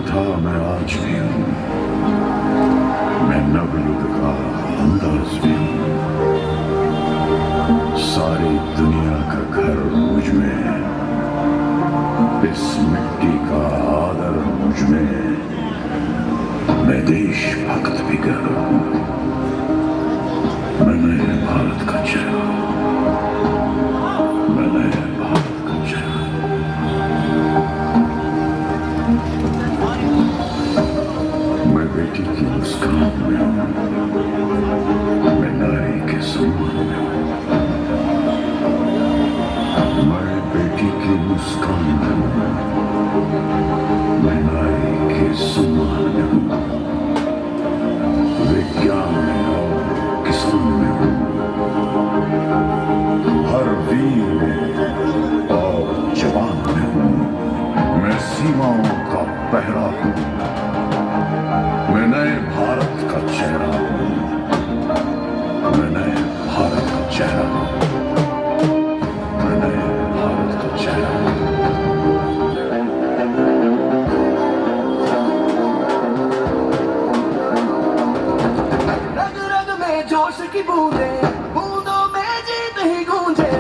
था मैं आज भी हूँ, मैं नवयुग का अंदाज भी हूँ। सारी दुनिया का घर मुझ में, इस मिट्टी का आदर मुझ में। मैं देशभक्त भी कर रहा हूँ, मैं नए भारत का चेहरा, मैं नए भारत का चेहरा। मैं बेटी की मुस्कान में हूँ, मैं नारी के सम्मान में हूँ। मैं बेटी की मुस्कान में हूँ, मैं नारी के सम्मान में हूँ। विज्ञान में और किसान में हूँ, हर वीर में और जवान में हूँ। मैं सीमाओं का पहरा हूँ, मैं नए भारत का चेहरा हूँ, मैं नए भारत का चेहरा हूँ, मैं नए भारत का चेहरा हूँ। रग रग में जोश की बूंदे, बूंदों में जीत ही गूंजे।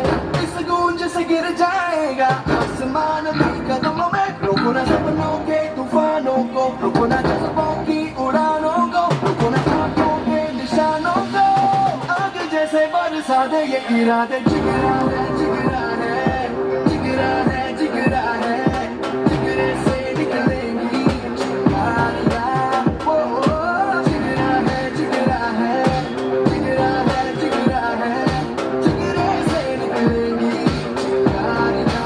इस गूंज से गिर जाएगा आसमान भी कदमों में। रोको न सपनों के तूफानों को, रोको न जज्बों की उड़ानों को, रोको न आंखों के निशानों को। आग जैसे बरसा दे ये इरादे। जिगरा है, जिगरा है, जिगरा है, जिगरा है, जिगरे से निकलेंगी चिंगारियां। ओ, जिगरा है, जिगरा है, जिगरा है, जिगरा है, जिगरे से निकलेंगी चिंगारियां।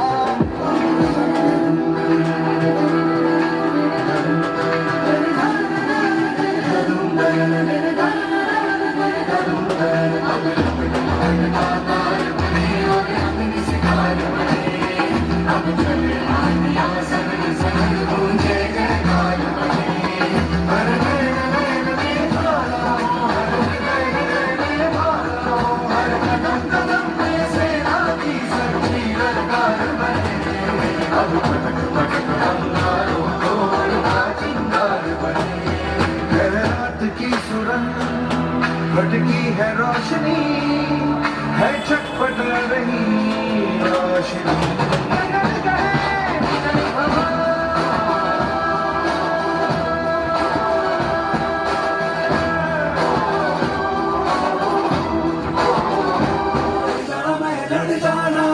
रात की सुरंग भटकी है रोशनी, है छटपट रही रोशनी। लड़ जाना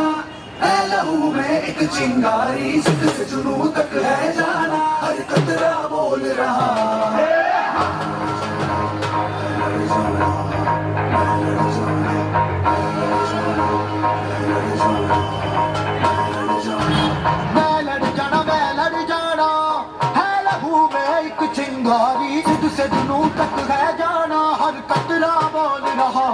है लहू में एक चिंगारी, सिद्ध से जुनू तक है जाना, हर कतरा बोल रहा है। मैं लड़ जाना है लहू में एक चिंगारी, सिद्ध से जुनू तक है जाना, हर कतरा बोल रहा।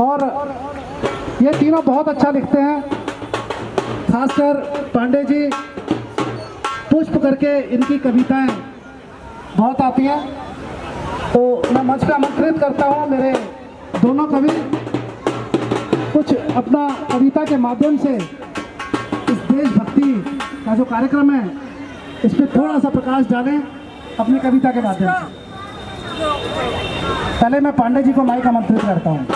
और ये तीनों बहुत अच्छा लिखते हैं, खासकर पांडे जी। पुष्प करके इनकी कविताएं बहुत आती हैं, तो मैं मंच पे आमंत्रित करता हूँ मेरे दोनों कवि कुछ अपना कविता के माध्यम से इस देशभक्ति का जो कार्यक्रम है इस पर थोड़ा सा प्रकाश डालें अपनी कविता के माध्यम से। पहले मैं पांडे जी को माइक आमंत्रित करता हूँ।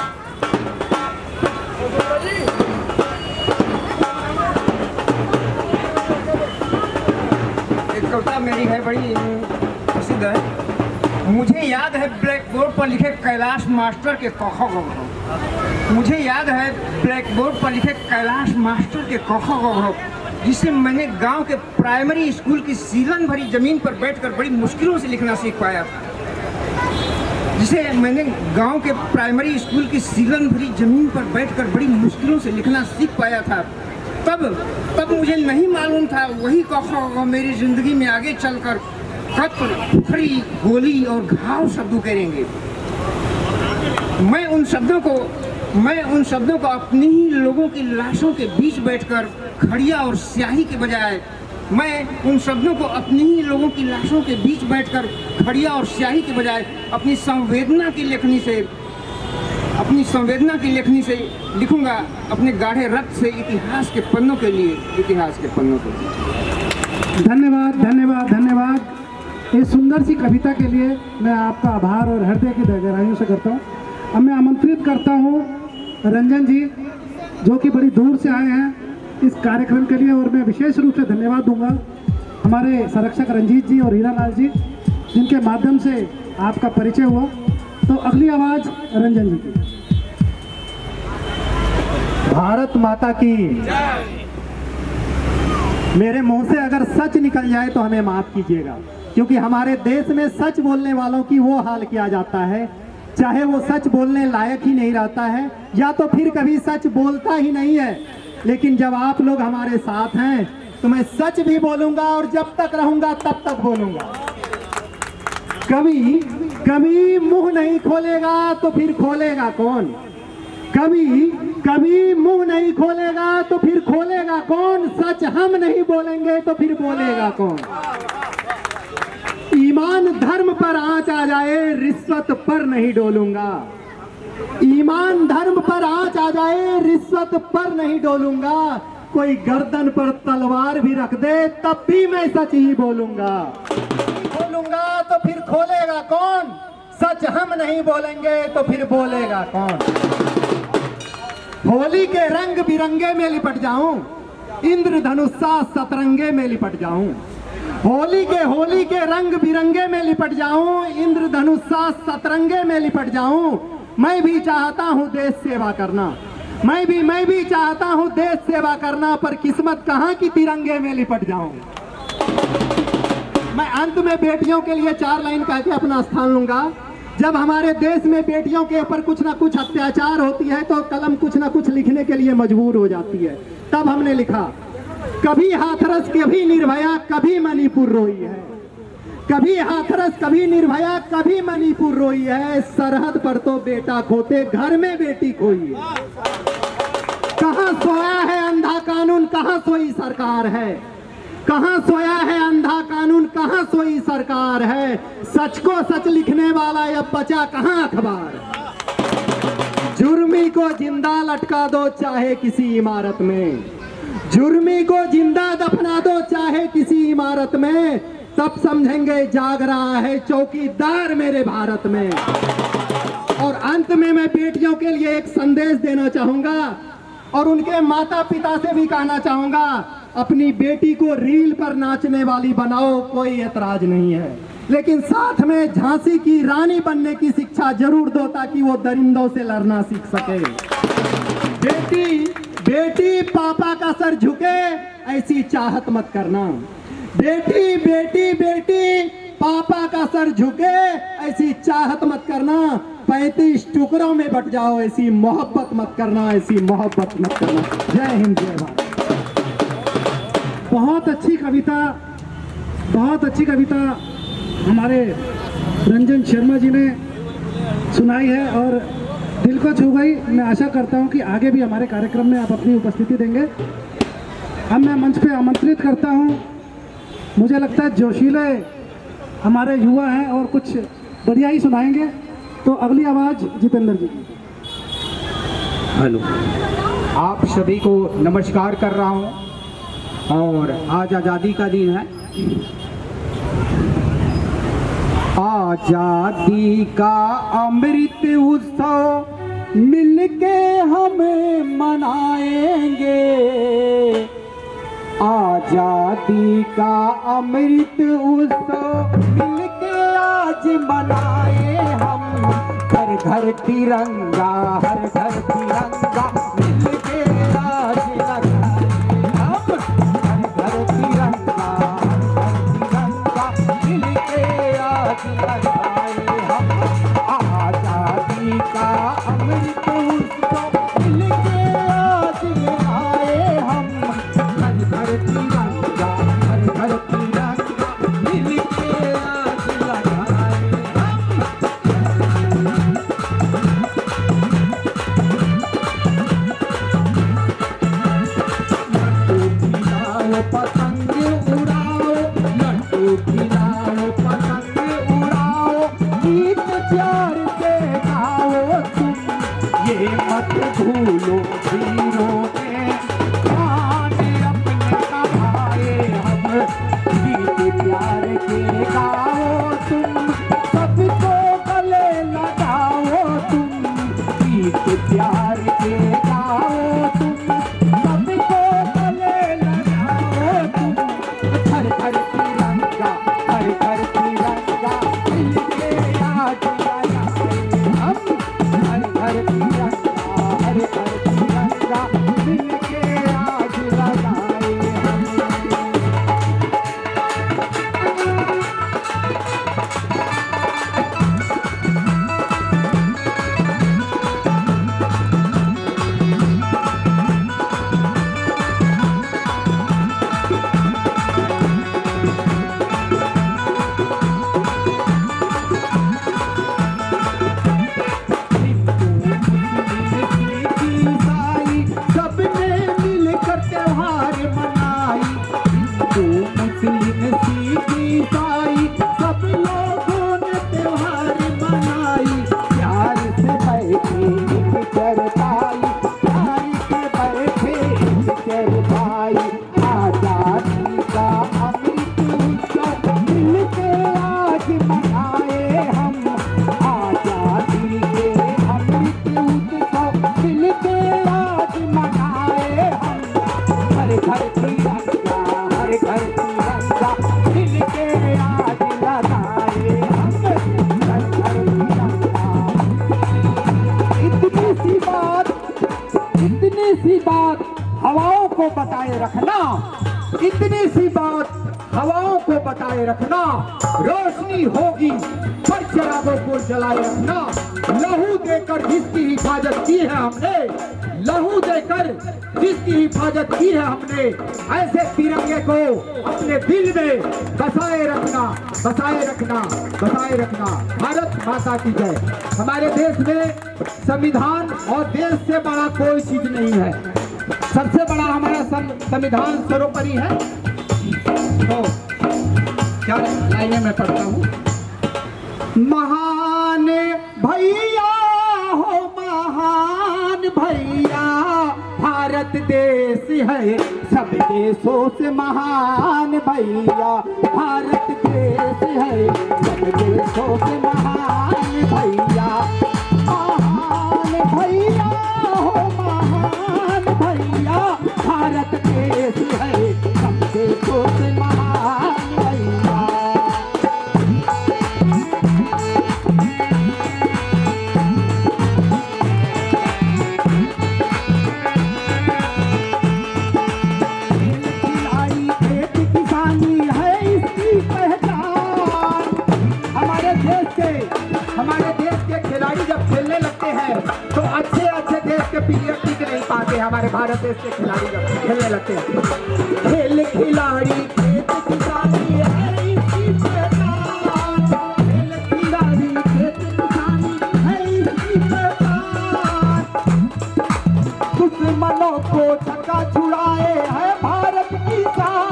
एक कविता मेरी है, बड़ी प्रसिद्ध है। मुझे याद है ब्लैक बोर्ड पर लिखे कैलाश मास्टर के कखो गौरव। मुझे याद है ब्लैक बोर्ड पर लिखे कैलाश मास्टर के कखो गौरव, जिसे मैंने गांव के प्राइमरी स्कूल की सीलन भरी जमीन पर बैठकर बड़ी मुश्किलों से लिखना सीख पाया था। जिसे मैंने गांव के प्राइमरी स्कूल की सीलन भरी जमीन पर बैठकर बड़ी मुश्किलों से लिखना सीख पाया था। तब मुझे नहीं मालूम था वही कखो मेरी जिंदगी में आगे चलकर कत्ल, फरी, गोली और घाव शब्दों करेंगे। मैं उन शब्दों को अपनी ही लोगों की लाशों के बीच बैठकर खड़िया और स्याही के बजाय अपनी अपनी संवेदना की लेखनी से लिखूंगा, अपने गाढ़े रक्त से इतिहास के पन्नों के लिए। धन्यवाद। इस सुंदर सी कविता के लिए मैं आपका आभार और हृदय की गहराइयों से करता हूँ। अब मैं आमंत्रित करता हूँ रंजन जी, जो कि बड़ी दूर से आए हैं इस कार्यक्रम के लिए, और मैं विशेष रूप से धन्यवाद दूंगा हमारे संरक्षक रंजीत जी और हीरालाल जी, जिनके माध्यम से आपका परिचय हुआ। तो अगली आवाज़ रंजन जी की। भारत माता की। मेरे मुंह से अगर सच निकल जाए तो हमें माफ कीजिएगा, क्योंकि हमारे देश में सच बोलने वालों की वो हाल किया जाता है, चाहे वो सच बोलने लायक ही नहीं रहता है या तो फिर कभी सच बोलता ही नहीं है। लेकिन जब आप लोग हमारे साथ हैं तो मैं सच भी बोलूंगा, और जब तक रहूंगा तब तक बोलूंगा। कभी मुंह नहीं खोलेगा तो फिर खोलेगा कौन? कभी मुंह नहीं खोलेगा तो फिर खोलेगा कौन? सच हम नहीं बोलेंगे तो फिर बोलेगा कौन? ईमान धर्म पर आंच आ जाए, रिश्वत पर नहीं डोलूंगा। ईमान धर्म पर आंच आ जाए, रिश्वत पर नहीं डोलूंगा। कोई गर्दन पर तलवार भी रख दे तब भी मैं सच ही बोलूंगा। तो फिर खोलेगा कौन? सच हम नहीं बोलेंगे तो फिर बोलेगा कौन? होली के रंग बिरंगे में लिपट जाऊं, इंद्रधनुषा सतरंगे में लिपट जाऊं। होली के रंग बिरंगे में लिपट जाऊं, इंद्रधनुषा सतरंगे में लिपट जाऊं। मैं भी चाहता हूं देश सेवा करना, मैं भी चाहता हूं देश सेवा करना, पर किस्मत कहां की तिरंगे में लिपट जाऊं। मैं अंत में बेटियों के लिए 4 लाइन कह के अपना स्थान लूंगा। जब हमारे देश में बेटियों के ऊपर कुछ ना कुछ अत्याचार होती है तो कलम कुछ ना कुछ लिखने के लिए मजबूर हो जाती है। तब हमने लिखा, कभी हाथरस कभी निर्भया कभी मणिपुर रोई है। कभी हाथरस कभी निर्भया कभी मणिपुर रोई है। सरहद पर तो बेटा खोते घर में बेटी खोई है। कहां सोया है अंधा कानून, कहां सोई सरकार है? कहां सोया है अंधा कानून, कहां सोई सरकार है? सच को सच लिखने वाला अब बचा कहां अखबार? जुर्मी को जिंदा लटका दो चाहे किसी इमारत में, जुर्मी को जिंदा दफना दो चाहे किसी इमारत में, तब समझेंगे जाग रहा है चौकीदार मेरे भारत में। और अंत में मैं बेटियों के लिए एक संदेश देना चाहूंगा और उनके माता पिता से भी कहना चाहूंगा, अपनी बेटी को रील पर नाचने वाली बनाओ, कोई ऐतराज नहीं है, लेकिन साथ में झांसी की रानी बनने की शिक्षा जरूर दो ताकि वो दरिंदों से लड़ना सीख सके। बेटी पापा का सर झुके ऐसी चाहत मत करना। बेटी पापा का सर झुके ऐसी चाहत मत करना। 35 टुकड़ों में बट जाओ ऐसी मोहब्बत मत करना, ऐसी मोहब्बत मत करना। जय हिंद जय भारत। बहुत अच्छी कविता हमारे रंजन शर्मा जी ने सुनाई है और दिल को छू गई। मैं आशा करता हूं कि आगे भी हमारे कार्यक्रम में आप अपनी उपस्थिति देंगे। अब मैं मंच पे आमंत्रित करता हूं, मुझे लगता है जोशीले हमारे युवा हैं और कुछ बढ़िया ही सुनाएंगे। तो अगली आवाज़ जितेंद्र जी। हेलो, आप सभी को नमस्कार कर रहा हूं और आज आज़ादी का दिन है। आज़ादी का अमृत उत्सव मिलके हम मनाएंगे। आज़ादी का अमृत उत्सव मिलके आज आज मनाए हम, घर घर तिरंगा, हर घर तिरंगा मिलके आज लगाए हम, घर घर तिरंगा, हर घर तिरंगा मिलके आज लगाए हम, आजादी का अमृत उत्सव मिलके आज मनाए हम, घर घर तिरंगा, हर घर तिरंगा मिलके आज लगाए हम। पतंग उड़ाओ, लड्डू खिलाओ, पतंग उड़ाओ, गीत प्यार से गाओ तुम, ये मत भूलो वीरों के प्राण अपने कमाए हम, गीत प्यार के गाओ तुम, सबको गले लगाओ तुम, गीत प्यार के गाओ तुम, सबको गले लगाओ तुम, हर घर तिरंगा, हर घर तिरंगा मिलके आज लगाए हम, हर घर तिरंगा, हर घर तिरंगा मिलके आज लगाए हम। सबने मिलकर त्योहार मनाई, हिंदू मुस्लिम सिख ईसाई सब लोगों ने त्योहार मनाई, प्यार से बैठे एक चरपाई, प्यार से बैठे एक चरपाई, आजादी का अमृत उत्सव मिलके आज मनाए हम, आजादी के अमृत उत्सव मिलके आज मनाए हम, हर घर तिरंगा, हर घर तिरंगा मिलके आज लगाए हम, हर घर तिरंगा। इतनी सी बात हवाओं को बताए रखना, इतनी सी बात हवाओं को बताए रखना, रोशनी होगी पर चिरागों को जलाए रखना, लहू देकर जिसकी हिफाजत की है हमने, लहू देकर जिसकी हिफाजत की है हमने, ऐसे तिरंगे को अपने दिल में बसाए रखना, बसाए रखना, बसाए रखना। भारत माता की जय। हमारे देश में संविधान और देश से बड़ा कोई चीज नहीं है, सबसे बड़ा हमारा संविधान सर्वोपरि है। तो क्या लाइनें मैं पढ़ता हूँ। महान भैया हो, महान भैया, भारत देश है सब देशों से महान भैया, भारत देश है सब देशों से महान भैया, महान भैया हो, महान भैया, भारत देश है सब देशों से महान भैया। हमारे देश के खिलाड़ी जब खेलने लगते हैं तो अच्छे अच्छे देश के प्लेयर टिक नहीं पाते, हमारे भारत देश के खिलाड़ी जब खेलने लगते हैं। खेल खिलाड़ी खेत किसानी है इसकी पहचान, खेल खिलाड़ी खेत किसानी है इसकी पहचान, दुश्मनों को धक्का छुड़ाए है भारत की शान,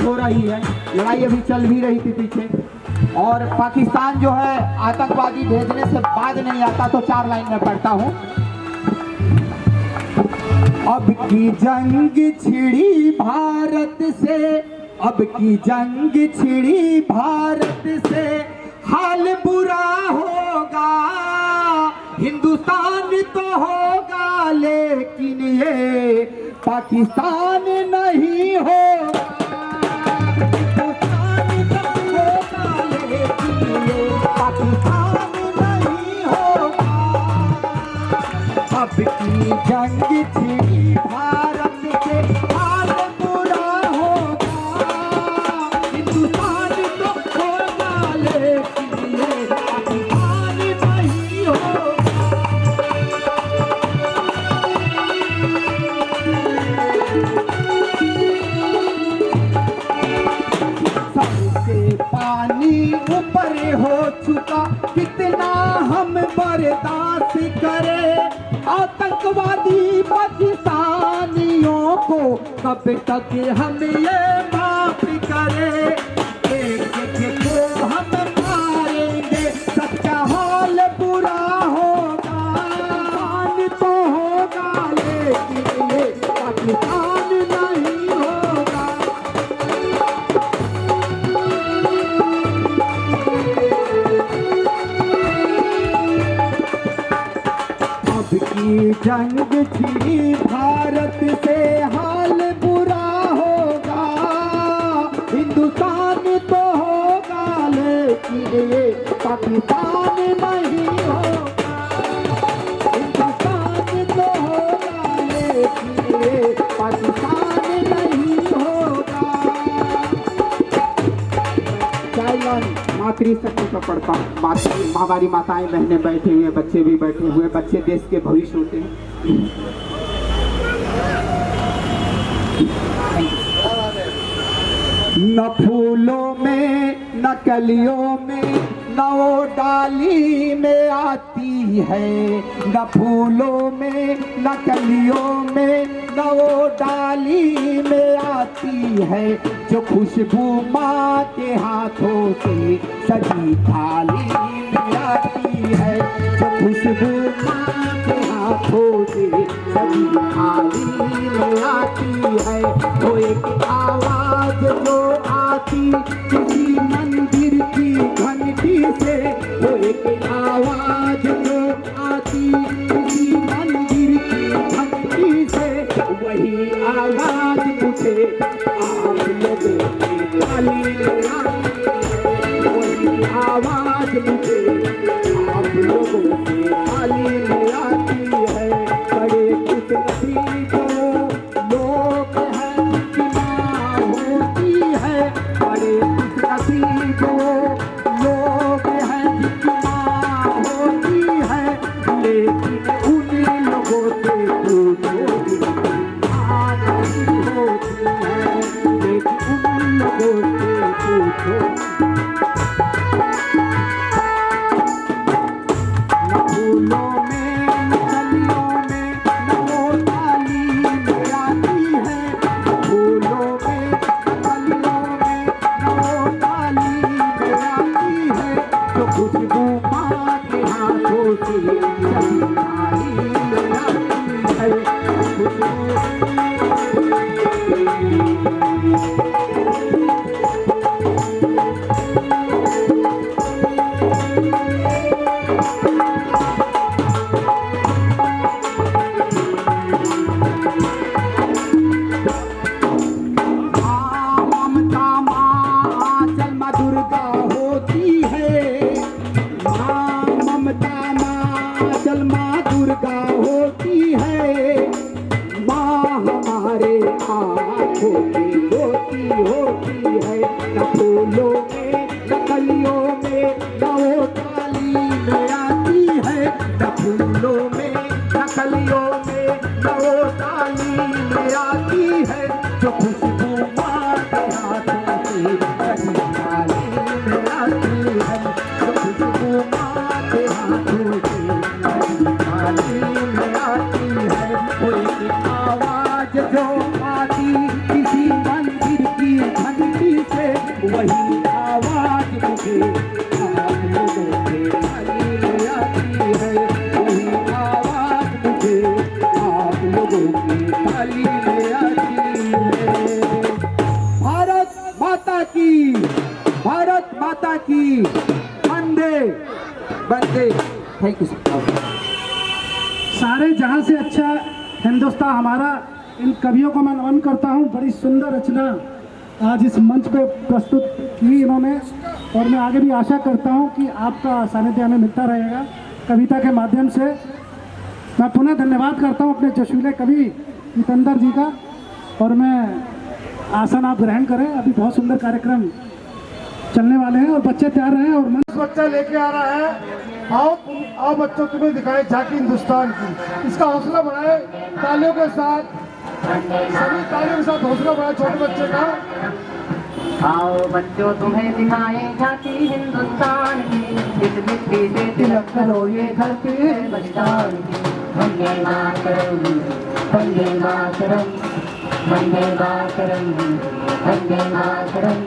हो रही है, लड़ाई अभी चल भी रही थी पीछे, और पाकिस्तान जो है आतंकवादी भेजने से बाद नहीं आता, तो 4 लाइन में पढ़ता हूँ। अब की जंग छिड़ी भारत से, अब की जंग छिड़ी भारत से, हाल बुरा होगा, हिंदुस्तान तो होगा लेकिन ये पाकिस्तान नहीं होगा, हिंदुस्तान तो होगा लेकिन ये पाकिस्तान नहीं होगा। अब की जंग छिड़ी भारत से, हाल बुरा होगा, हिंदुस्तान तो होगा लेकिन ये पाकिस्तान नहीं होगा। सबसे पानी ऊपर हो चुका, कितना हम बर्दाश्त करें, आतंकवादी पाकिस्तानियों को कब तक हम ये माफ करें, एक एक को हम मारेंगे, सबका हाल बुरा होगा, पाकिस्तान तो होगा लेकिन ये पाकिस्तान नहीं होगा। अब की जंग छिड़ी भारत से, हाल बुरा होगा, हिंदुस्तान तो होगा लेकिन ये पाकिस्तान नहीं होगा, हिंदुस्तान तो होगा लेकिन ये पाकिस्तान नहीं होगा। चाइल्ड मातृशक्ति को पढ़ता हूँ। हमारी माताएं बहनें बैठे हुए, बच्चे भी बैठे हुए, बच्चे देश के भविष्य होते हैं। न फूलों में न कलियों में न वो डाली में आती है, न फूलों में न कलियों में न वो डाली में आती है, जो खुशबू माँ के हाथों से सजी थाली में आती है, जो खुशबू माँ के हाथों से सजी थाली में आती है। वो एक आवाज जो आती किसी मंदिर की घंटी से, वो एक आवाज जो आती किसी मंदिर की घंटी से, वही आवाज मुझे आप लोगों की थाली में आती है, वही आवाज मुझे आप लोगों की थाली में आती है। बड़े खुश नसीब लोग हैं कि माँ होती है, बड़े खुश नसीब लोग हैं कि माँ होती है, लेकिन उन लोगों से पूछो माँ नहीं होती है, लेकिन उन लोगों से पूछो। न फूलों में न कलियों में न वो डाली में आती है, न फूलों में न कलियों में न वो डाली में आती है, जो खुशबू माँ के हाथों से सजी थाली में आती है, खुशबू। ममता माँ चल माँ दुर्गा होती है, माँ ममता माँ चल माँ दुर्गा होती है, माँ हमारे आँखों की ज्योति होती है। न फूलों में न कलियों में न वो डाली में आती है, न फूलों में न कलियों में न वो डाली में आती है, जो खुशबू माँ के हाथों से सजी थाली में आती है, जो खुशबू माँ के हाथों से सजी थाली में आती है। वो एक आवाज जो आती किसी मंदिर की घंटी वही आवाज मुझे आप लोगों के ताली ले आती है, वही आवाज मुझे आप लोगों की ताली ले आती है। भारत माता की, भारत माता की, वंदे वंदे। Thank you sir. सारे जहां से अच्छा हिंदुस्तान हमारा, इन कवियों को मैं नमन करता हूं। बड़ी सुंदर रचना आज इस मंच पे प्रस्तुत की इन्होंने, और मैं आगे भी आशा करता हूं कि आपका सानिध्य हमें मिलता रहेगा कविता के माध्यम से। मैं पुनः धन्यवाद करता हूं अपने जशुले कवि जितेंद्र जी का, और मैं आसन आप ग्रहण करें। अभी बहुत सुंदर कार्यक्रम चलने वाले हैं और बच्चे तैयार रहे हैं और मंच बच्चा लेके आ रहा है। आओ बच्चों, तुम्हें दिखाए झांकी हिंदुस्तान की। इसका हौसला बढ़ाए तालियों के साथ, सभी तालियों के साथ हौसला बढ़ाए छोटे बच्चे का। आओ बच्चों तुम्हें दिखाएं झांकी हिंदुस्तान की, इस मिट्टी से तिलक करो ये धरती है बलिदान की। वंदे मातरम, वंदे मातरम, वंदे मातरम, वंदे मातरम।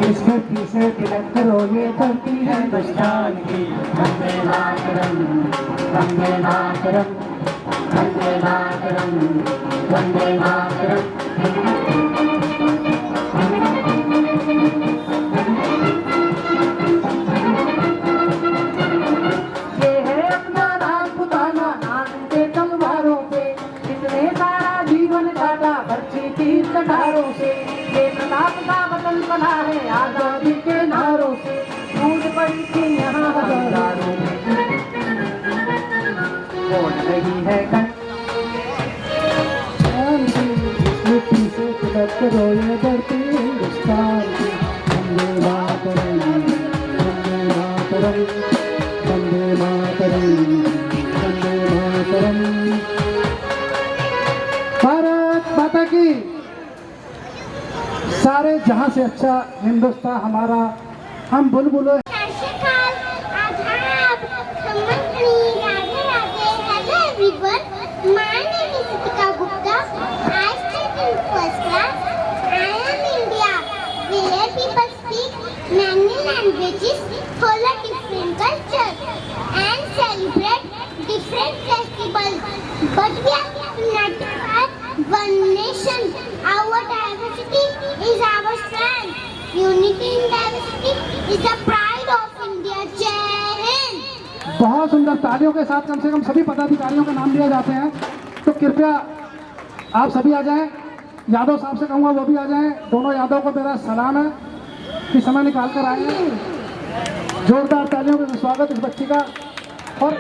इसके पीछे तिलक करो ये धरती है हिंदुस्तान की। वंदे मातरम, वंदे मातरम, वंदे मातरम, वंदे मातरम। ये है अपना राज पुताना, नाम से तलवारों पे, इसने सारा जीवन काटा बर्छी तीर कटारों से। ये प्रताप का वतन बना है आजादी के नारों से, टूट पड़ी थी यहाँ हजारों में, बोल रही है मिट्टी से तिलक करो ये धरती हिंदुस्तान की। वंदे मातरम, वंदे मातरम, वंदे मातरम, वंदे मातरम। भारत माता की। सारे जहां से अच्छा हिंदुस्तान हमारा, हम बुलबुलों। Shashikal, Adhab, Khamantri, Radhe Radhe, hello everyone. My name is Ritika Gupta. I study in first class. I am India, where people speak many languages, follow different cultures, and celebrate different festivals. But we are united as one nation. Our diversity is our strength. Unity in diversity is the pride of India. Jai Hind. बहुत सुंदर तालियों के साथ कम से कम सभी पदाधिकारियों के नाम लिए जाते हैं, तो कृपया आप सभी आ जाएं। यादव साहब से कहूँगा वो भी आ जाएं। दोनों यादव को मेरा सलाम है कि समय निकाल कर आए हैं। जोरदार तालियों के स्वागत इस बच्ची का। और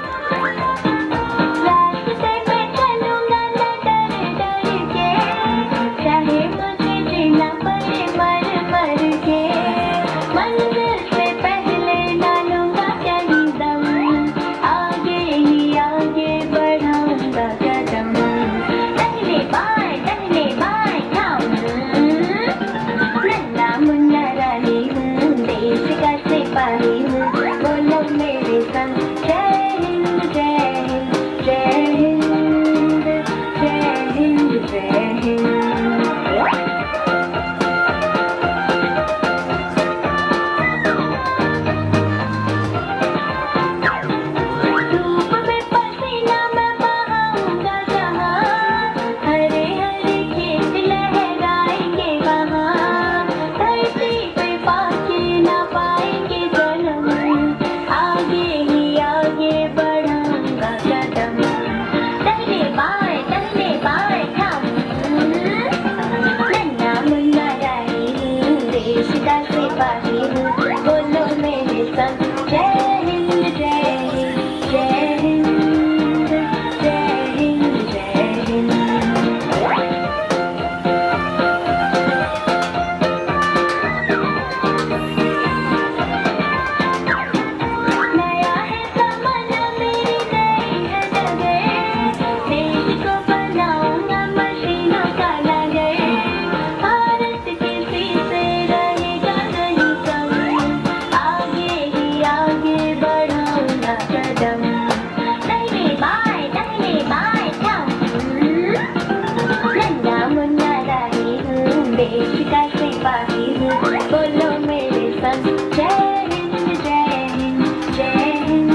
वतन जय हिंद जय हिंद जय हिंद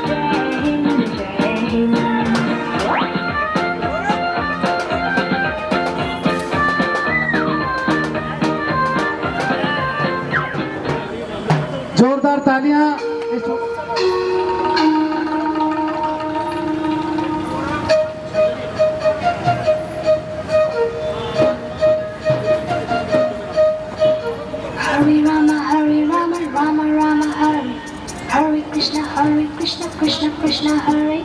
जय हिंद जय हिंद। जोरदार तालियां। Hare Rama, Rama Rama, Hare Hare Krishna, Krishna Krishna, Hare।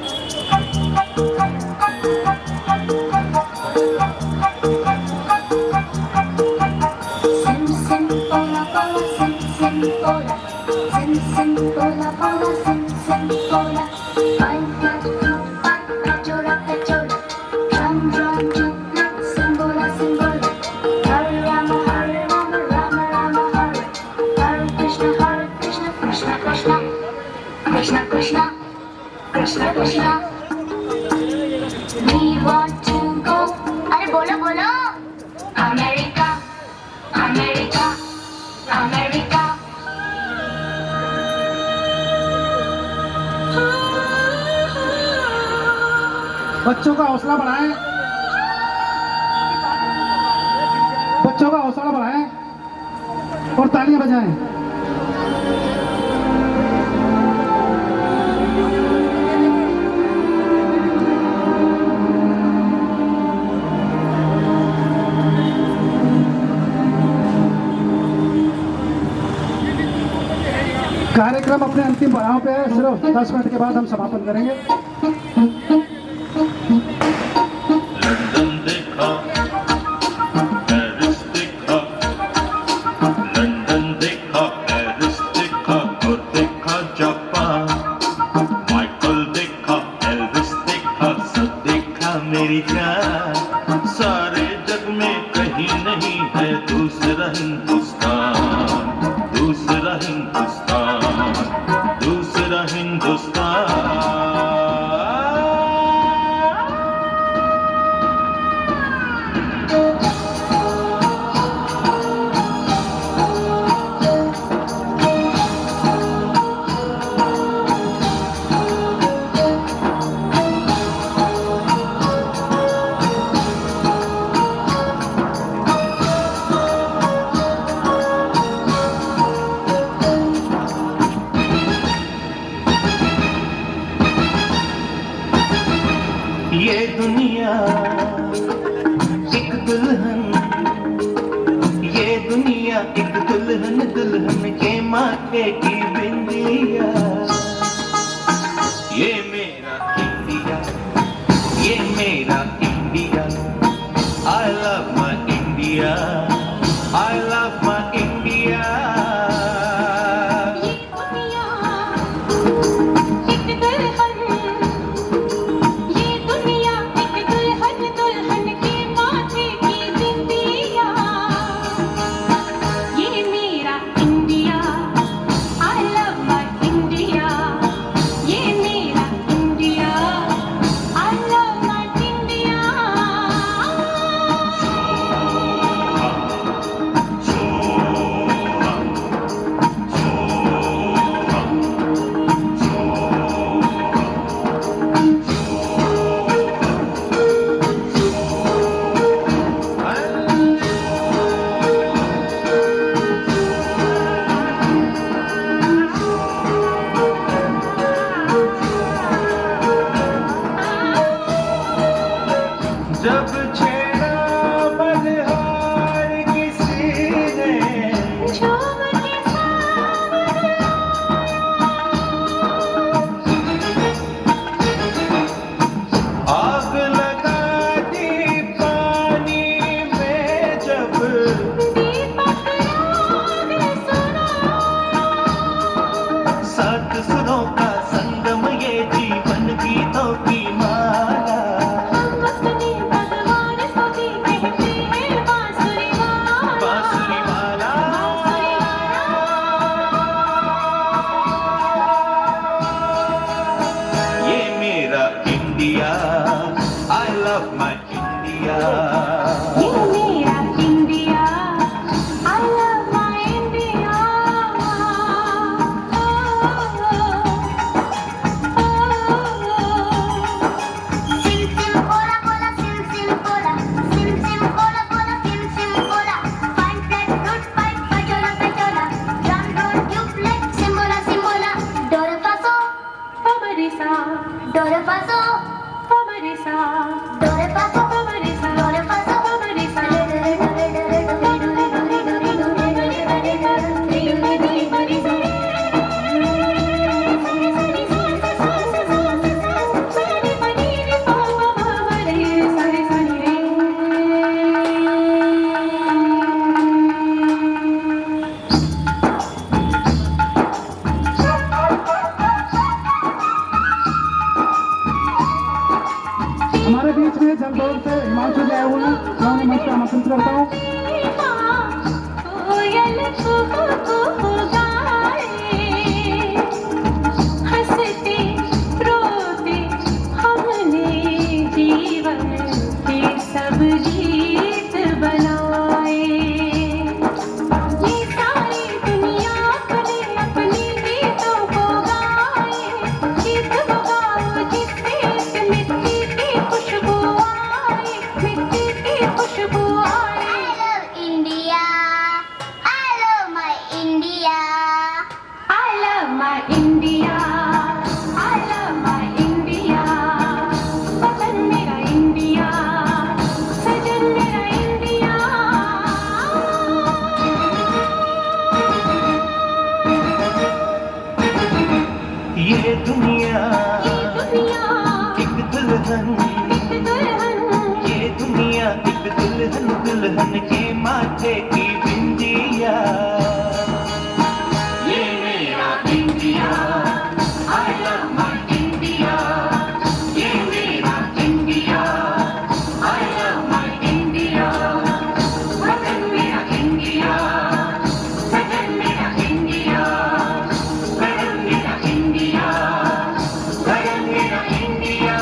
Sim sim bola bola, sim sim bola, sim sim bola bola, sim sim bola। Five flat flute, five pechola pechola, drum drum drum, simbola simbola। Hare Rama, Rama Rama, Hare Hare Krishna, Krishna Krishna, Krishna Krishna, Krishna Krishna। We want to go, अरे बोलो बोलो, America, America, America। बच्चों का हौसला बढ़ाएं, बच्चों का हौसला बढ़ाएं और तालियां बजाएं। कार्यक्रम अपने अंतिम पड़ाव पे है, सिर्फ 10 मिनट के बाद हम समापन करेंगे। लंदन देखा, पेरिस देखा, लंदन देखा, पेरिस देखा और देखा जापान। माइकल देखा, एल्विस देखा, सब देखा मेरी जान। सारे जग में कहीं नहीं है दूसरा हिंदुस्तान, दूसरा हिंदुस्तान, दूसरा हिंदुस्तान। ये दुनिया एक दुल्हन, ये दुनिया एक दुल्हन, दुल्हन के माथे की बिंदिया। ये मेरा इंडिया, ये मेरा India. I love my India, I love my India। I love मैं मंच पर आमंत्रित करता हूँ। कोयल कुहू गाए, हंसते रोते हमने जीवन के सब गीत बनाए। ये सारी दुनिया अपने अपने गीतों को गाए, गीत वो गाओ जिससे मिट्टी की खुशबू आए, मिट्टी की खुशबू आए। I love my India. I love my India. वतन मेरा इंडिया, सजन मेरा इंडिया। ये दुनिया एक दुल्हन, ये दुनिया एक दुल्हन, दुल्हन के माथे की बिंदिया। ये मेरा India, I love my India. ये मेरा India, I love my India. वतन मेरा इंडिया, सजन मेरा इंडिया, वतन मेरा इंडिया, वतन मेरा इंडिया।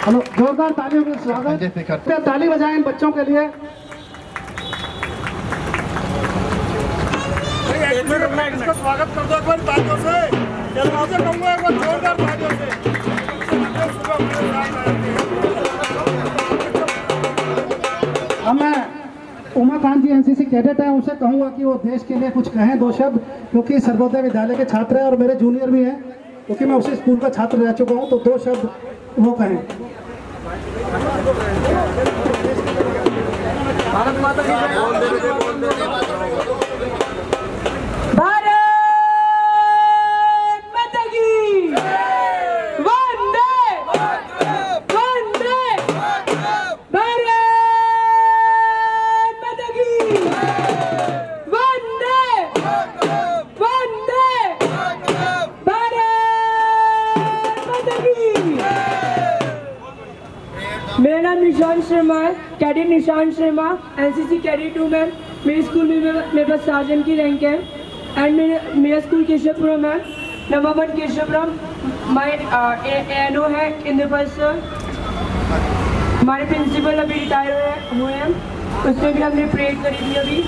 हेलो, जोरदार तालियों के स्वागत। ताली बजाएं इन बच्चों के लिए। इसका स्वागत कर दो एक बार तालियों से। जलवासे कहूँगा एक बार जोरदार तालियों से। अब मैं उमाकांत जी एनसीसी कैडेट हैं, उनसे कहूँगा कि वो देश के लिए कुछ कहें दो शब्द, क्योंकि सर्वोदय विद्यालय के छात्र हैं और मेरे जूनियर भी हैं, क्योंकि मैं उसी स्कूल का छात्र रह चुका हूँ, तो दो शब्द वो कहें। भारत माता की जय। भारत माता की वंदे वंदे। भारत माता की वंदे वंदे। भारत माता की। मेरा नाम निशान शर्मा है, कैडेट निशान शर्मा, एनसीसी कैडेट हूँ मैं। मेरे स्कूल में मेरे पास सार्जेंट की रैंक है एंड मेरा स्कूल केशवपुरम है, नंबर 1 केशवपुरम। माय एनो है इंद्रपाल सर। हमारे प्रिंसिपल अभी रिटायर हुए हैं, उसमें भी हमने परेड करी थी अभी।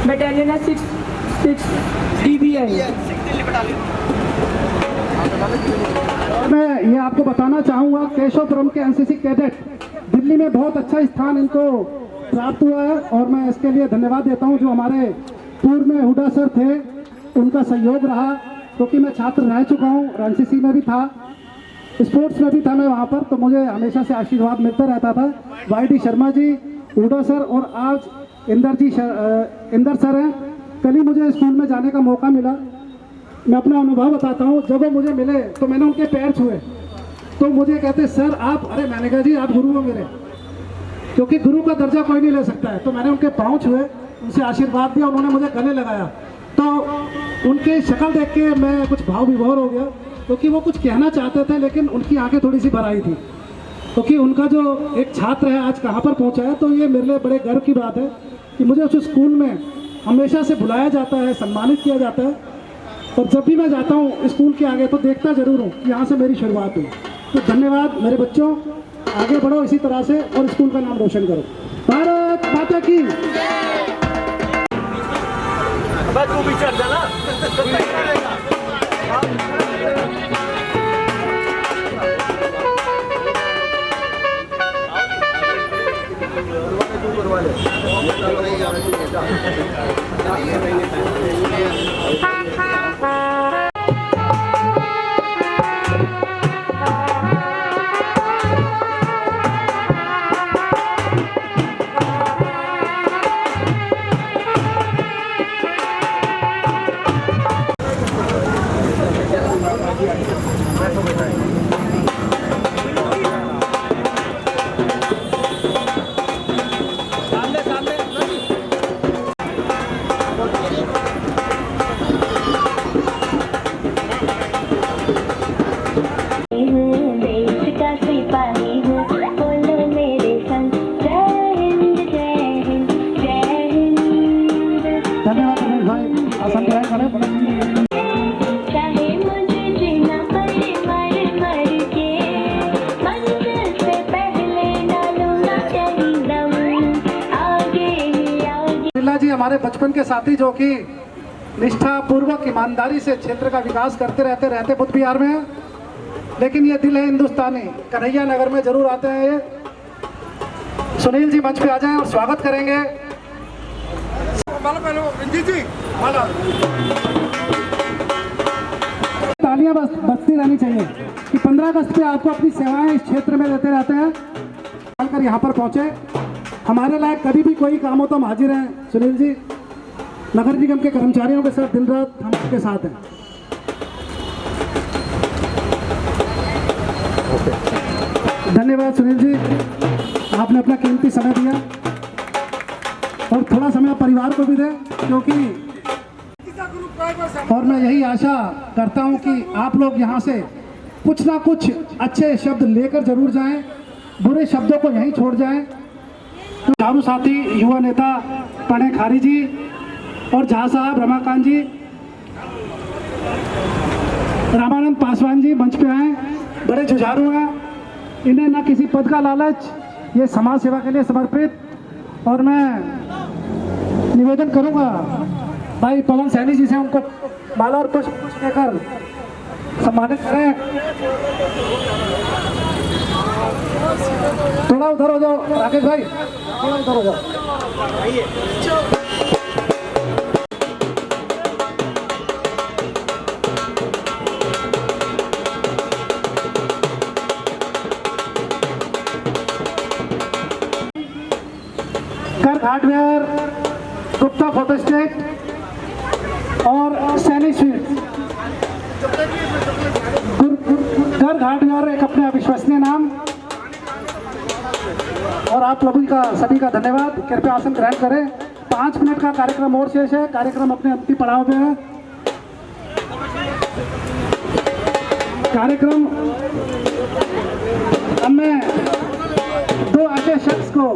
बटालियन है 6 DBI। मैं ये आपको बताना चाहूँगा, केशवपुरम के एनसीसी कैडेट दिल्ली में बहुत अच्छा स्थान इनको प्राप्त हुआ है और मैं इसके लिए धन्यवाद देता हूँ। जो हमारे पूर्व में हुडा सर थे, उनका सहयोग रहा, क्योंकि मैं छात्र रह चुका हूँ और एनसीसी में भी था, स्पोर्ट्स में भी था मैं वहाँ पर, तो मुझे हमेशा से आशीर्वाद मिलता रहता था। YD शर्मा जी, हुडा सर और आज इंदर सर हैं। कल ही मुझे स्कूल में जाने का मौका मिला। मैं अपना अनुभव बताता हूँ। जब वो मुझे मिले तो मैंने उनके पैर छुए, तो मुझे कहते सर आप, अरे मैंने कहा जी आप गुरु हो मेरे, क्योंकि गुरु का दर्जा कोई नहीं ले सकता है। तो मैंने उनके पाँव छुए, उनसे आशीर्वाद दिया, उन्होंने मुझे गले लगाया, तो उनकी शक्ल देख के मैं कुछ भाव विभोर हो गया, क्योंकि वो कुछ कहना चाहते थे लेकिन उनकी आंखें थोड़ी सी भर आई थी, क्योंकि उनका जो एक छात्र है आज कहाँ पर पहुँचा है। तो ये मेरे लिए बड़े गर्व की बात है कि मुझे उस स्कूल में हमेशा से बुलाया जाता है, सम्मानित किया जाता है, और जब भी मैं जाता हूँ स्कूल के आगे तो देखता ज़रूर हूँ कि यहाँ से मेरी शुरुआत हुई। तो धन्यवाद मेरे बच्चों, आगे बढ़ो इसी तरह से और स्कूल का नाम रोशन करो। भारत माता की। तू भी चढ़ जाना। हमारे बचपन के साथी जो कि निष्ठा पूर्वक ईमानदारी से क्षेत्र का विकास करते रहते बुद्ध विहार में हैं, लेकिन ये दिल है हिंदुस्तानी। कन्हैया नगर में जरूर आते हैं ये। सुनील जी मंच पे आ जाएं और स्वागत करेंगे। तालियां बजती रहनी चाहिए कि 15 अगस्त पे आपको अपनी सेवाएं इस क्षेत्र में देते रहते हैं। चलकर यहाँ पर पहुंचे, हमारे लायक कभी भी कोई काम हो तो हम हाजिर हैं। सुनील जी नगर निगम के कर्मचारियों के साथ दिन रात हम आपके साथ हैं। धन्यवाद सुनील जी, आपने अपना कीमती समय दिया और थोड़ा समय परिवार को भी दें, क्योंकि और मैं यही आशा करता हूं कि आप लोग यहां से कुछ ना कुछ अच्छे शब्द लेकर जरूर जाएं, बुरे शब्दों को यहीं छोड़ जाएं। तो चारों साथी युवा नेता पणे खारी जी और झा साहब, रमाकांत जी, रामानंद पासवान जी मंच पे आए, बड़े जुझारू हैं। इन्हें ना किसी पद का लालच, ये समाज सेवा के लिए समर्पित। और मैं निवेदन करूंगा भाई पवन सैनी जी से उनको माला और पुष्प देकर सम्मानित करें। थोड़ा उधर हो जाओ राकेश भाई, थोड़ा उधर हो जाओ। कर हार्डवेयर, गुप्ता फोटो स्टेट और सैनिक स्वीट्स। कर हार्डवेयर एक अपने अविश्वसनीय नाम। और आप लोगों का सभी का धन्यवाद। कृपया आसन ग्रहण करें। 5 मिनट का कार्यक्रम और शेष है। कार्यक्रम अपने अंतिम पड़ाव पे है। कार्यक्रम अब मैं 2 ऐसे शख्स को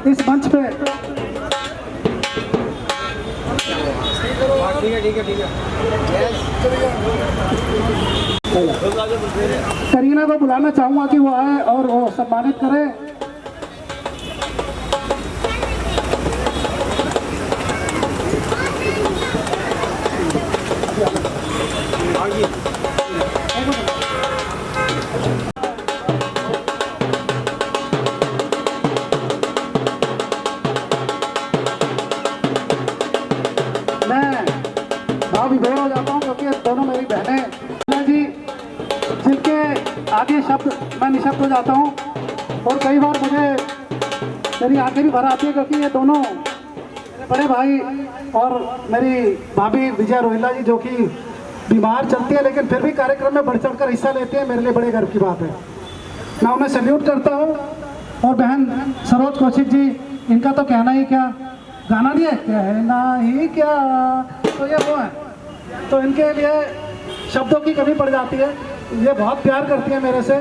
इस मंच पे करीना को बुलाना चाहूंगा कि वो आए और वो सम्मानित करे। विभोर हो जाता हूँ क्योंकि दोनों मेरी बहनें जी, जिनके आगे शब्द मैं निशब्द हो जाता हूँ। और कई बार मुझे मेरी आंखें भी भर आती है क्योंकि ये दोनों मेरे बड़े भाई और मेरी भाभी विजय रोहिला जी, जो कि बीमार चलती है लेकिन फिर भी कार्यक्रम में बढ़ चढ़ कर हिस्सा लेते हैं, मेरे लिए बड़े गर्व की बात है। मैं उन्हें सैल्यूट करता हूँ। और बहन सरोज कौशिक जी, इनका तो कहना ही क्या, गाना नहीं है कहना ही क्या, तो ये वो है, तो इनके लिए शब्दों की कमी पड़ जाती है। ये बहुत प्यार करती हैं मेरे से,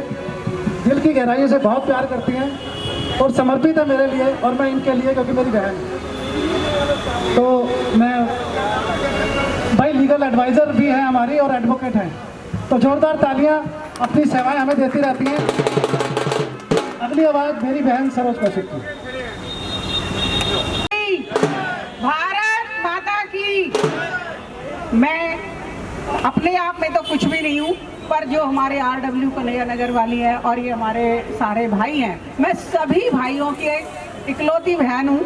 दिल की गहराइयों से बहुत प्यार करती हैं और समर्पित है मेरे लिए और मैं इनके लिए, क्योंकि मेरी बहन। तो मैं भाई लीगल एडवाइज़र भी है हमारी और एडवोकेट हैं, तो जोरदार तालियां अपनी सेवाएं हमें देती रहती हैं। अगली आवाज़ मेरी बहन सरोज कौशिक की। भारत माता की। मैं अपने आप में तो कुछ भी नहीं हूँ, पर जो हमारे RW कन्हैया नगर वाली है और ये हमारे सारे भाई हैं, मैं सभी भाइयों के इकलौती बहन हूँ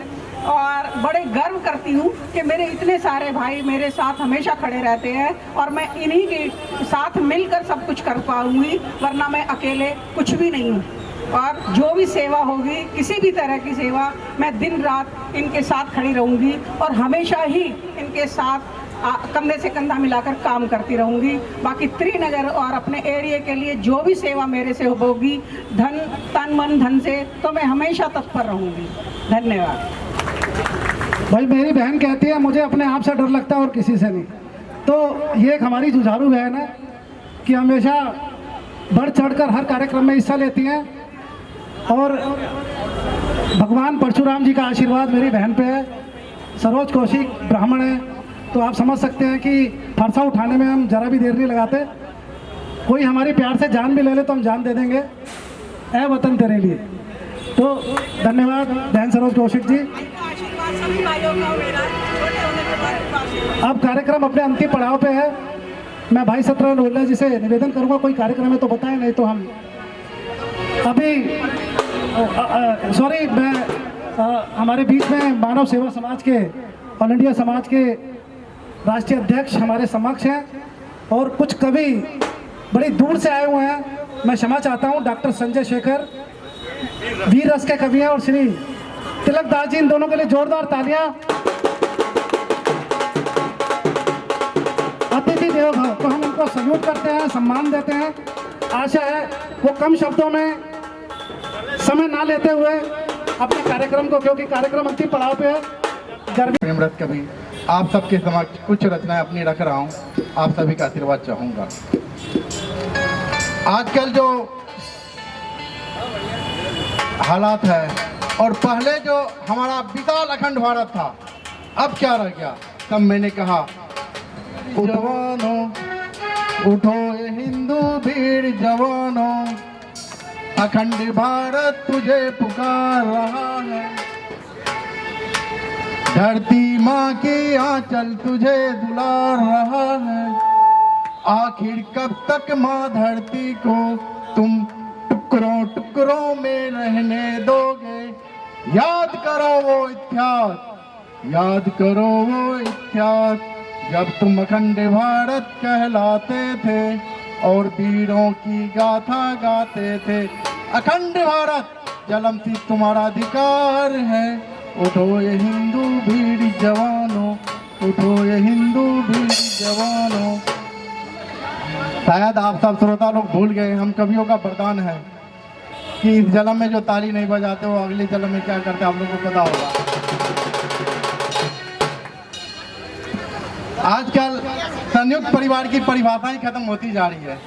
और बड़े गर्व करती हूँ कि मेरे इतने सारे भाई मेरे साथ हमेशा खड़े रहते हैं और मैं इन्हीं के साथ मिलकर सब कुछ कर पाऊँगी, वरना मैं अकेले कुछ भी नहीं हूँ। और जो भी सेवा होगी, किसी भी तरह की सेवा, मैं दिन रात इनके साथ खड़ी रहूँगी और हमेशा ही इनके साथ कंधे से कंधा मिलाकर काम करती रहूँगी। बाकी त्रिनगर और अपने एरिया के लिए जो भी सेवा मेरे से होगी तन मन धन से, तो मैं हमेशा तत्पर रहूँगी। धन्यवाद। भाई मेरी बहन कहती है मुझे अपने आप से डर लगता है और किसी से नहीं। तो ये एक हमारी जुझारू बहन है कि हमेशा बढ़ चढ़कर हर कार्यक्रम में हिस्सा लेती हैं और भगवान परशुराम जी का आशीर्वाद मेरी बहन पे है। सरोज कौशिक ब्राह्मण है, तो आप समझ सकते हैं कि फरसा उठाने में हम जरा भी देर नहीं लगाते। कोई हमारी प्यार से जान भी ले ले तो हम जान दे देंगे, ऐ वतन तेरे लिए। तो धन्यवाद बहन सरोज कौशिक जी। अब कार्यक्रम अपने अंतिम पड़ाव पे है। मैं भाई सत्यनारायण लोहिया जी से निवेदन करूंगा, कोई कार्यक्रम है तो बताएं, नहीं तो हम अभी सॉरी मैं हमारे बीच में मानव सेवा समाज के ऑल इंडिया समाज के राष्ट्रीय अध्यक्ष हमारे समक्ष हैं और कुछ कवि बड़ी दूर से आए हुए हैं। मैं क्षमा चाहता हूं, डॉक्टर संजय शेखर वीर रस के कवि हैं और श्री तिलक दास जी, इन दोनों के लिए जोरदार तालियां। अतिथि देवो भव, तो हम उनको सल्यूट करते हैं, सम्मान देते हैं। आशा है वो कम शब्दों में समय ना लेते हुए अपने कार्यक्रम को, क्योंकि कार्यक्रम अंतिम पड़ाव पे है, प्रेमरत कवि आप सबके समक्ष कुछ रचनाएं अपनी रख रहा हूं, आप सभी का आशीर्वाद चाहूंगा। आजकल जो हालात है और पहले जो हमारा विशाल अखंड भारत था, अब क्या रह गया। तब मैंने कहा जवानों उठो ये हिंदू वीर जवानों, अखंड भारत तुझे पुकार रहा है, धरती माँ की आंचल तुझे दुलार रहा है, आखिर कब तक माँ धरती को तुम टुकड़ों टुकड़ों में रहने दोगे। याद करो वो इतिहास, याद करो वो इतिहास, जब तुम अखंड भारत कहलाते थे और वीरों की गाथा गाते थे। अखंड भारत जन्म से तुम्हारा अधिकार है, उठो ये हिंदू वीर जवानों, उठो ये हिंदू वीर जवानों। शायद आप सब श्रोता लोग भूल गए, हम कवियों का वरदान है कि इस जन्म में जो ताली नहीं बजाते वो अगले जन्म में क्या करते, आप लोगों को पता होगा। आजकल संयुक्त परिवार की परिभाषा ही खत्म होती जा रही है।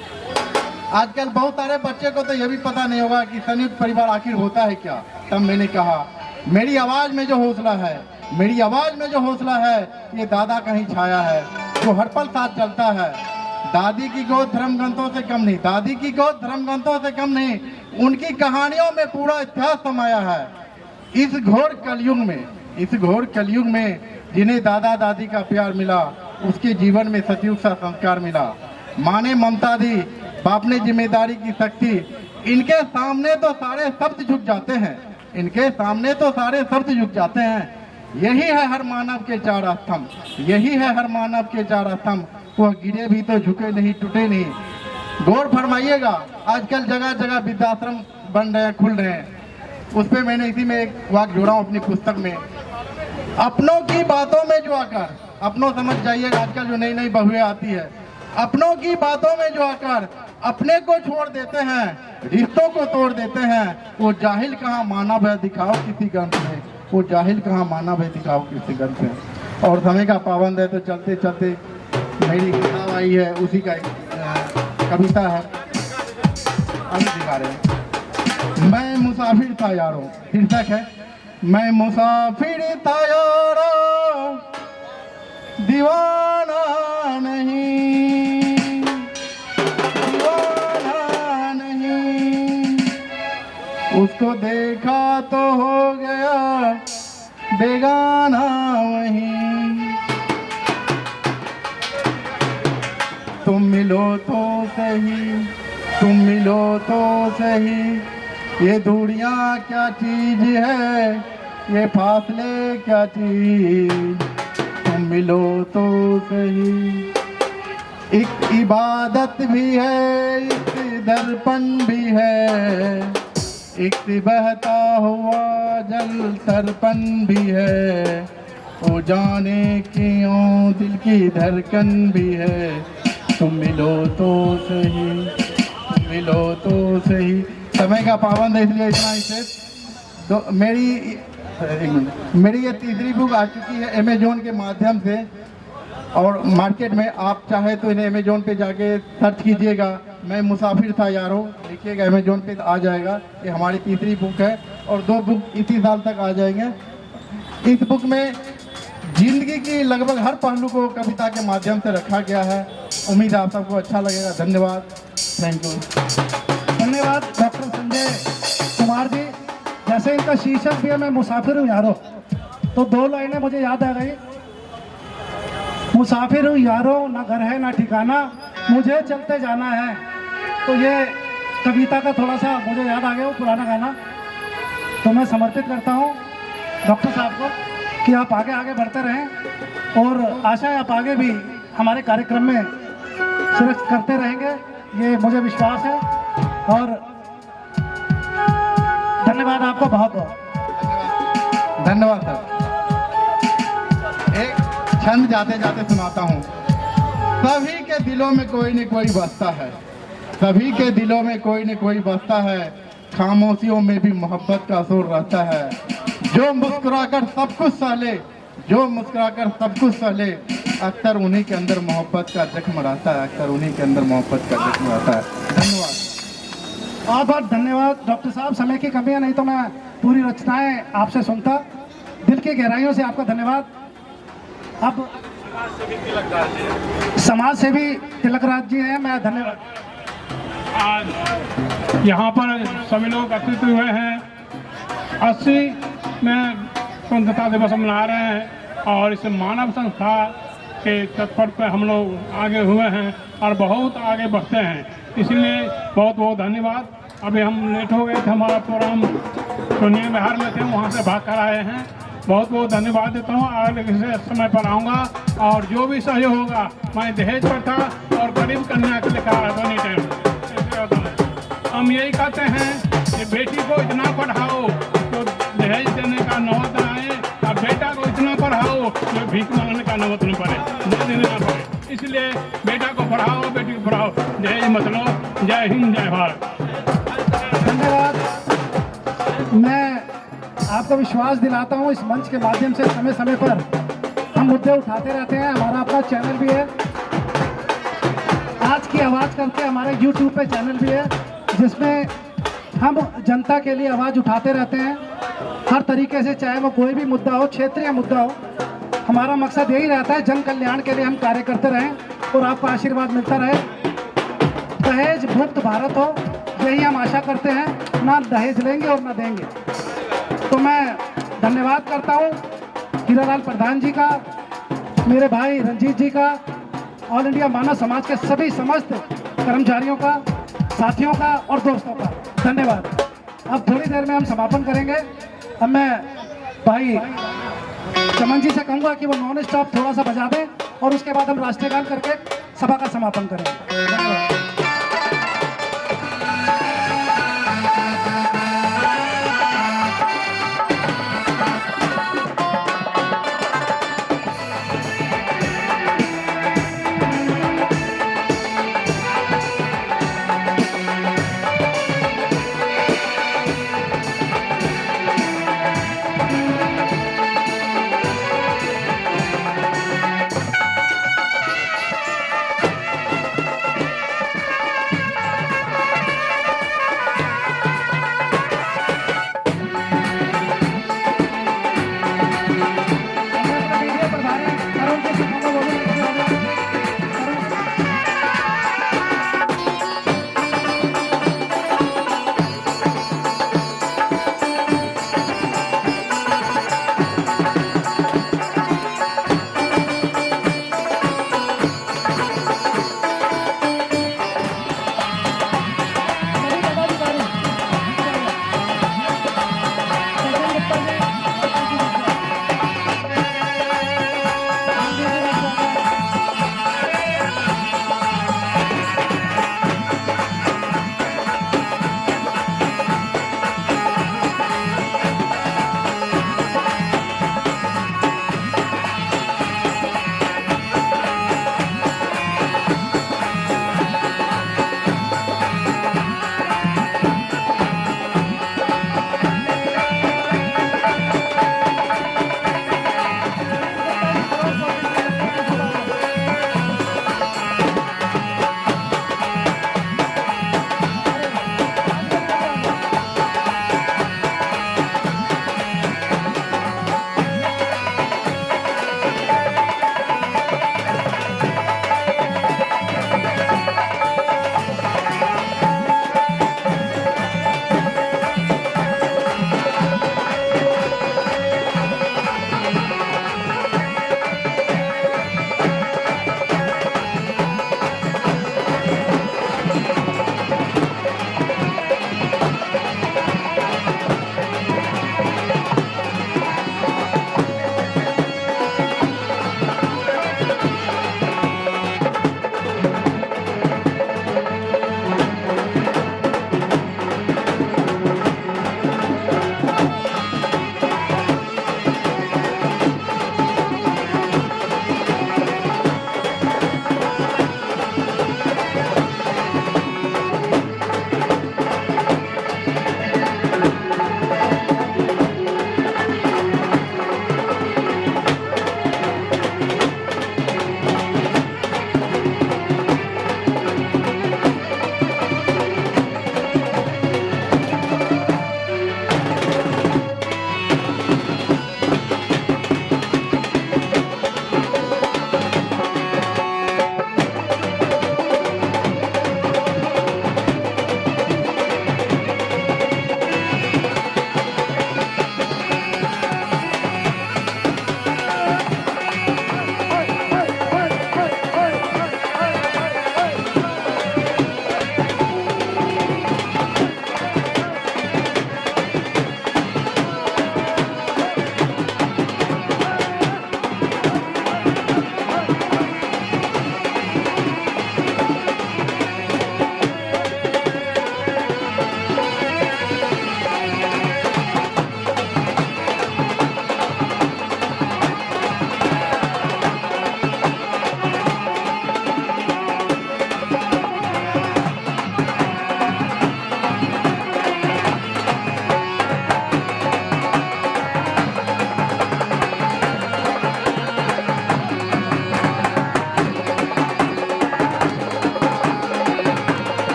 आजकल बहुत सारे बच्चे को तो यह भी पता नहीं होगा कि संयुक्त परिवार आखिर होता है क्या। तब मैंने कहा मेरी आवाज में जो हौसला है, मेरी आवाज में जो हौसला है, ये दादा का ही छाया है जो हर पल साथ चलता है। दादी की गोद धर्म ग्रंथों से कम नहीं, दादी की गोद धर्म ग्रंथों से कम नहीं, उनकी कहानियों में पूरा इतिहास समाया है। इस घोर कलयुग में, इस घोर कलयुग में जिन्हें दादा दादी का प्यार मिला, उसके जीवन में सतयुग सा संस्कार मिला। माँ ने ममता दी, बाप ने जिम्मेदारी की शक्ति। इनके सामने तो सारे शब्द झुक जाते हैं, इनके सामने तो सारे शब्द झुक जाते हैं। यही है हर मानव के चार स्तंभ, यही है हर मानव के चार स्तंभ। वह गिरे भी तो झुके नहीं, टूटे नहीं। गौर फरमाइएगा, आजकल जगह जगह वृद्धाश्रम बन रहे हैं, खुल रहे हैं। उस पर मैंने इसी में एक वाक्य जोड़ा हूँ अपनी पुस्तक में। अपनों की बातों में जो आकर, अपनों समझ जाइएगा, आजकल जो नई नई बहुएं आती है, अपनों की बातों में जो आकर अपने को छोड़ देते हैं, रिश्तों को तोड़ देते हैं, वो जाहिल कहाँ मानव है दिखाओ किसी ग्रंथ में, वो जाहिल कहाँ मानव है दिखाओ किसी ग्रंथ में। और समय का पाबंद है तो चलते चलते मेरी किताब आई है, उसी का एक कविता है, अभी दिखा रहे हैं। मैं मुसाफिर था यारों, शीर्षक है मैं मुसाफिर था यारों, दीवाना नहीं, दीवाना नहीं। उसको देखा तो हो गया बेगाना वहीं। तुम मिलो तो सही, तुम मिलो तो सही, ये दूरियां क्या चीज है, ये फासले क्या चीज, तुम मिलो तो सही। एक इबादत भी है, एक दर्पण भी है, एक बहता हुआ जल तर्पण भी है। ओ जाने क्यों दिल की धड़कन भी है, तुम मिलो तो सही, तुम मिलो तो सही। समय का पाबंद है इसलिए इतना ही से तो मेरी ये तीसरी बुक आ चुकी है अमेजोन के माध्यम से, और मार्केट में आप चाहे तो इन्हें अमेजोन पे जाके सर्च कीजिएगा। मैं मुसाफिर था यारो, देखिएगा अमेजोन पे आ जाएगा। ये हमारी तीसरी बुक है और 2 बुक इसी साल तक आ जाएंगे। इस बुक में जिंदगी की लगभग हर पहलू को कविता के माध्यम से रखा गया है। उम्मीद है आप सबको अच्छा लगेगा। धन्यवाद, थैंक यू। धन्यवाद डॉक्टर संजय कुमार जी। जैसे इनका शीर्षक भी है मैं मुसाफिर हूँ यारो, तो 2 लाइनें मुझे याद आ गई। मुसाफिर हूँ यारो, ना घर है ना ठिकाना, मुझे चलते जाना है। तो ये कविता का थोड़ा सा मुझे याद आ गया वो पुराना गाना, तो मैं समर्पित करता हूँ डॉक्टर साहब को कि आप आगे आगे बढ़ते रहें और आशा है आप आगे भी हमारे कार्यक्रम में सुरक्षित करते रहेंगे, ये मुझे विश्वास है। और धन्यवाद आपको बहुत बहुत। धन्यवाद सर। एक छंद जाते जाते सुनाता हूँ। सभी के दिलों में कोई न कोई बसता है, सभी के दिलों में कोई न कोई बसता है, खामोशियों में भी मोहब्बत का असर रहता है। जो मुस्कुराकर सब कुछ सहले, जो मुस्कुराकर सब कुछ सहले, अक्सर उन्हीं के अंदर मोहब्बत का जख्म रहता है, अक्सर उन्हीं के अंदर मोहब्बत का जख्म रहता है। धन्यवाद। बहुत बहुत धन्यवाद डॉक्टर साहब। समय की कमी है, नहीं तो मैं पूरी रचनाएं आपसे सुनता। दिल की गहराइयों से आपका धन्यवाद। अब समाज सेवी तिलकराज जी हैं, मैं धन्यवाद। आज यहाँ पर सभी लोग एकत्रित हुए हैं। 80 में स्वतंत्रता दिवस मना रहे हैं और इस मानव संस्था के तत्पर पर हम लोग आगे हुए हैं और बहुत आगे बढ़ते हैं, इसलिए बहुत बहुत धन्यवाद। अभी हम लेट हो गए थे, हमारा प्रोग्राम सोनिया बिहार में थे, वहाँ से भाग कर आए हैं। बहुत बहुत धन्यवाद देता हूँ। आगे से समय पर आऊँगा और जो भी सहयोग होगा, मैं दहेज पर था और गरीब कन्या के लिए हम यही कहते हैं कि बेटी को इतना पढ़ाओ तो दहेज देने का नौबत न आए, और बेटा को इतना पढ़ाओ तो भीख मांगने का नौबत न पड़े, न देने ना पड़े। इसलिए बेटा को पढ़ाओ, बेटी को पढ़ाओ, दहेज मत लो। जय हिंद, जय भारत। धन्यवाद। मैं आपको विश्वास दिलाता हूँ इस मंच के माध्यम से समय समय पर हम मुद्दे उठाते रहते हैं। हमारा अपना चैनल भी है, आज की आवाज़ करके हमारे YouTube पे चैनल भी है, जिसमें हम जनता के लिए आवाज़ उठाते रहते हैं हर तरीके से, चाहे वो कोई भी मुद्दा हो, क्षेत्रीय मुद्दा हो। हमारा मकसद यही रहता है जन कल्याण के लिए हम कार्य करते रहें और आपका आशीर्वाद मिलता रहे। दहेज मुक्त भारत हो, यही हम आशा करते हैं। ना दहेज लेंगे और ना देंगे। तो मैं धन्यवाद करता हूँ हीरालाल प्रधान जी का, मेरे भाई रंजीत जी का, ऑल इंडिया मानव समाज के सभी समस्त कर्मचारियों का, साथियों का और दोस्तों का धन्यवाद। अब थोड़ी देर में हम समापन करेंगे। अब मैं भाई चमन जी से कहूँगा कि वो नॉन स्टॉप थोड़ा सा बजा दें और उसके बाद हम राष्ट्रीय गान करके सभा का समापन करेंगे। धन्यवाद।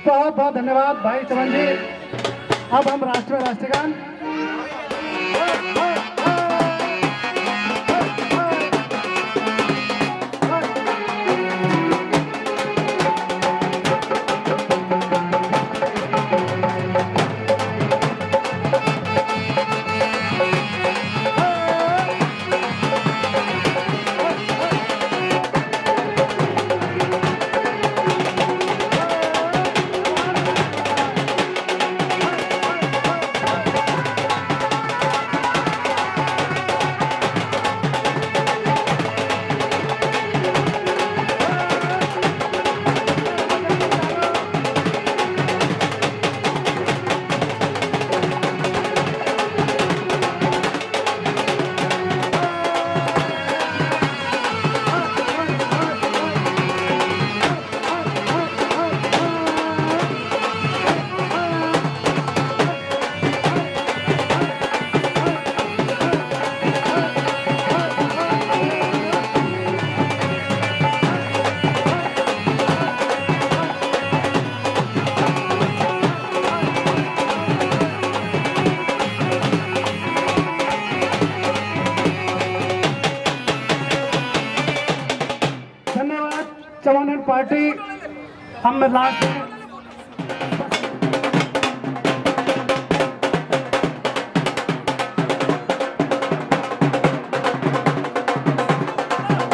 बहुत बहुत धन्यवाद भाई चमन जी। अब हम राष्ट्रगान चमन एंड पार्टी हम लास्ट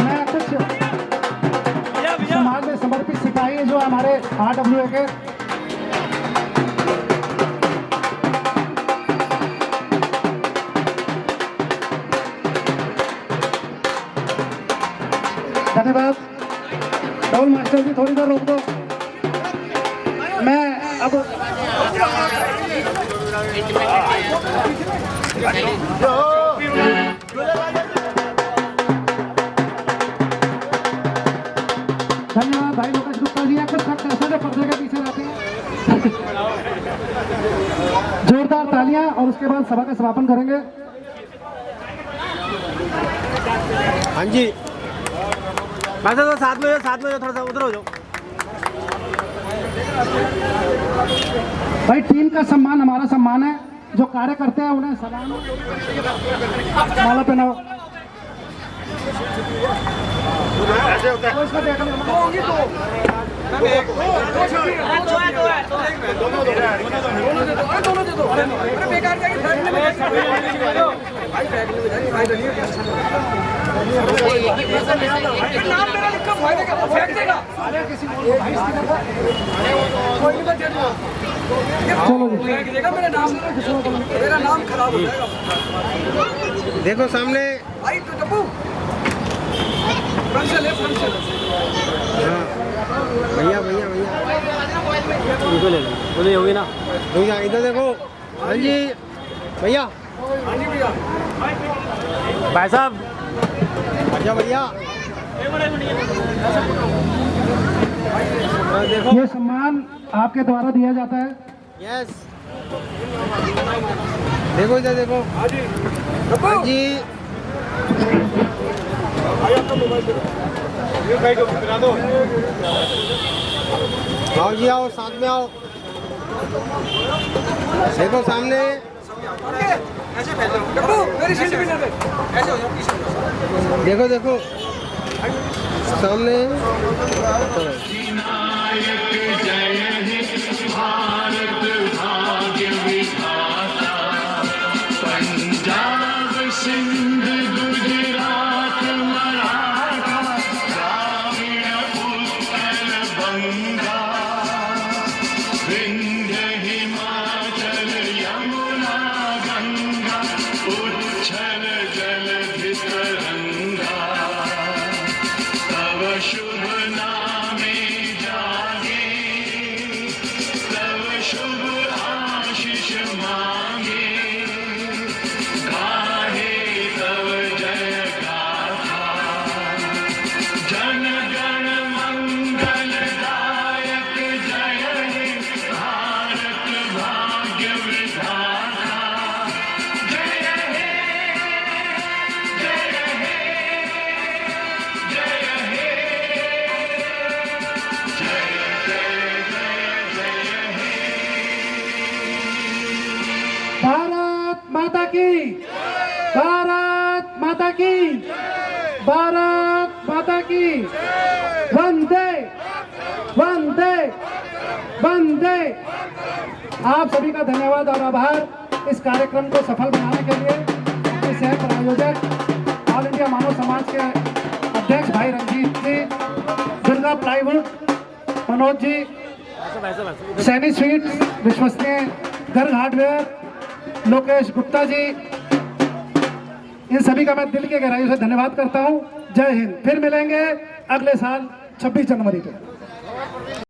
मैं कुछ समाज में समर्पित सिपाही जो हमारे RWA के धन्यवाद। राहुल मास्टर जी थोड़ी देर रोक दो। मैं अब धन्यवाद भाई लोकेश गुप्ता जी। कुछ शख्स ऐसे जो पर्दे के पीछे रहते हैं। जोरदार तालियां और उसके बाद सभा का समापन करेंगे। हाँ जी बस तो साथ में जो थोड़ा सा उधर हो जाओ। भाई टीम का सम्मान हमारा सम्मान है। जो कार्य करते हैं उन्हें सलाम माला पहनाओ। नाम मेरा लिखा फायदे का फेंक देगा मेरा नाम खराब हो जाएगा। देखो सामने भाई तो डब्बू फ्रंट से ले फ्रंट से। हाँ भैया इनको ले लो। बोले होगी ना भैया इधर देखो। हाँ जी भैया। हाँ जी भैया भाई साहब अच्छा भैया देखो ये सम्मान आपके द्वारा दिया जाता है। यस देखो इधर देखो। हाँ जी आओ जी आओ साथ में आओ। देखो सामने मेरी सीट भी ना दे ऐसे हो जाओ। देखो सामने पंजाब सिंध गुजरात मराठा द्राविड़ उत्कल बंगा विंध्य हिमाचल यमुना गंगा उच्छल जलधि तरंगा तव शुभ नामे माता की, भारत माता की, भारत माता की। वंदे वंदे वंदे। आप सभी का धन्यवाद और आभार इस कार्यक्रम को सफल बनाने के लिए। अपने सह प्रायोजक ऑल इंडिया मानव समाज के अध्यक्ष भाई रंजीत जी, दुर्गा प्लाईवुड मनोज जी, सैनी स्वीट्स विश्वसनीय, गर्ग हार्डवेयर लोकेश गुप्ता जी, इन सभी का मैं दिल के गहराइयों से धन्यवाद करता हूं। जय हिंद। फिर मिलेंगे अगले साल 26 जनवरी को।